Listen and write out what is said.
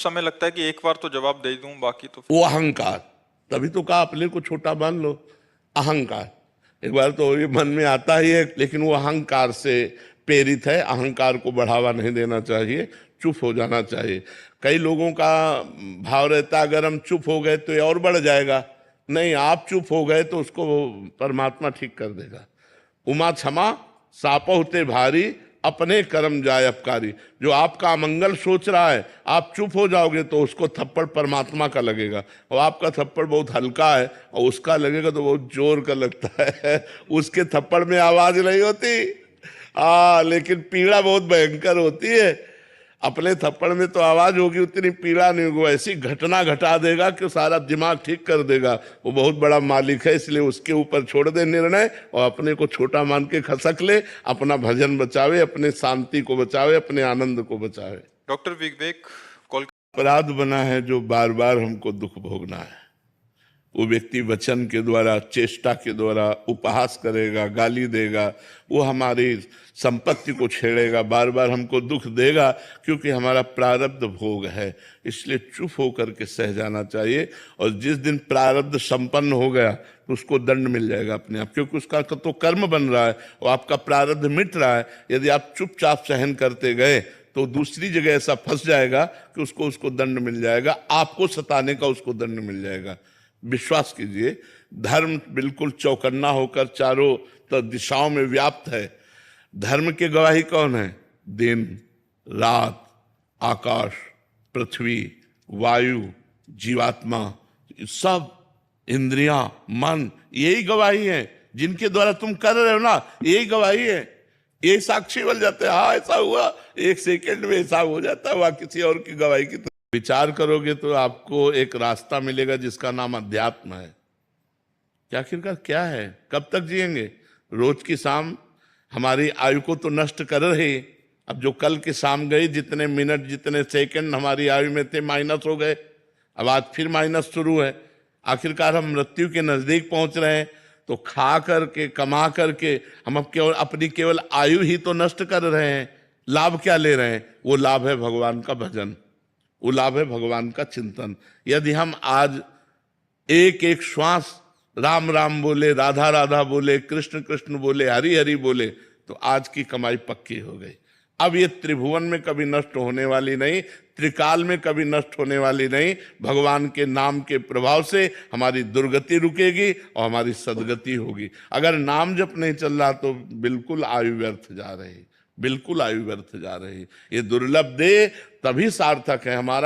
समय लगता है कि एक बार तो जवाब दे दूं, बाकी तो वो अहंकार, तभी तो कहा अपने को छोटा मान लो। अहंकार एक बार तो ये मन में आता ही है, लेकिन वो अहंकार से प्रेरित है। अहंकार को बढ़ावा नहीं देना चाहिए, चुप हो जाना चाहिए। कई लोगों का भाव रहता है अगर हम चुप हो गए तो ये और बढ़ जाएगा। नहीं, आप चुप हो गए तो उसको परमात्मा ठीक कर देगा। उमा क्षमा साप होते भारी, अपने कर्म जाय अपकारी। जो आपका अमंगल सोच रहा है, आप चुप हो जाओगे तो उसको थप्पड़ परमात्मा का लगेगा, और आपका थप्पड़ बहुत हल्का है और उसका लगेगा तो बहुत जोर का लगता है। उसके थप्पड़ में आवाज नहीं होती, लेकिन पीड़ा बहुत भयंकर होती है। अपने थप्पड़ में तो आवाज होगी, उतनी पीड़ा नहीं होगी। ऐसी घटना घटा देगा कि सारा दिमाग ठीक कर देगा। वो बहुत बड़ा मालिक है, इसलिए उसके ऊपर छोड़ दे निर्णय और अपने को छोटा मान के खसक ले। अपना भजन बचावे, अपने शांति को बचावे, अपने आनंद को बचावे। डॉक्टर विवेक अपराध बना है जो बार बार हमको दुख भोगना है। वो व्यक्ति वचन के द्वारा, चेष्टा के द्वारा उपहास करेगा, गाली देगा, वो हमारी संपत्ति को छेड़ेगा, बार बार हमको दुख देगा, क्योंकि हमारा प्रारब्ध भोग है। इसलिए चुप होकर के सह जाना चाहिए। और जिस दिन प्रारब्ध संपन्न हो गया तो उसको दंड मिल जाएगा अपने आप, क्योंकि उसका तो कर्म बन रहा है और आपका प्रारब्ध मिट रहा है। यदि आप चुपचाप सहन करते गए तो दूसरी जगह ऐसा फंस जाएगा कि उसको दंड मिल जाएगा, आपको सताने का उसको दंड मिल जाएगा। विश्वास कीजिए, धर्म बिल्कुल चौकन्ना होकर चारों तो दिशाओं में व्याप्त है। धर्म की गवाही कौन है? दिन रात, आकाश, पृथ्वी, वायु, जीवात्मा, सब इंद्रियां, मन, यही गवाही है। जिनके द्वारा तुम कर रहे हो ना, यही गवाही है। ये साक्षी बन जाते हैं, हाँ ऐसा हुआ, एक सेकंड में ऐसा हो जाता है, वह किसी और की गवाही की। विचार करोगे तो आपको एक रास्ता मिलेगा जिसका नाम अध्यात्म है। कि आखिरकार क्या है, कब तक जिएंगे? रोज की शाम हमारी आयु को तो नष्ट कर रहे। अब जो कल की शाम गई, जितने मिनट जितने सेकंड हमारी आयु में थे माइनस हो गए। अब आज फिर माइनस शुरू है। आखिरकार हम मृत्यु के नजदीक पहुंच रहे हैं। तो खा करके, कमा करके हम अब केवल अपनी केवल आयु ही तो नष्ट कर रहे हैं। लाभ क्या ले रहे हैं? वो लाभ है भगवान का भजन, वो लाभ है भगवान का चिंतन। यदि हम आज एक एक श्वास राम राम बोले, राधा राधा बोले, कृष्ण कृष्ण बोले, हरि हरि बोले, तो आज की कमाई पक्की हो गई। अब ये त्रिभुवन में कभी नष्ट होने वाली नहीं, त्रिकाल में कभी नष्ट होने वाली नहीं। भगवान के नाम के प्रभाव से हमारी दुर्गति रुकेगी और हमारी सदगति होगी। अगर नाम जप नहीं चल रहा तो बिल्कुल आयु व्यर्थ जा रही, बिल्कुल आयु व्यर्थ जा रही। ये दुर्लभ दे तभी सार्थक है हमारा।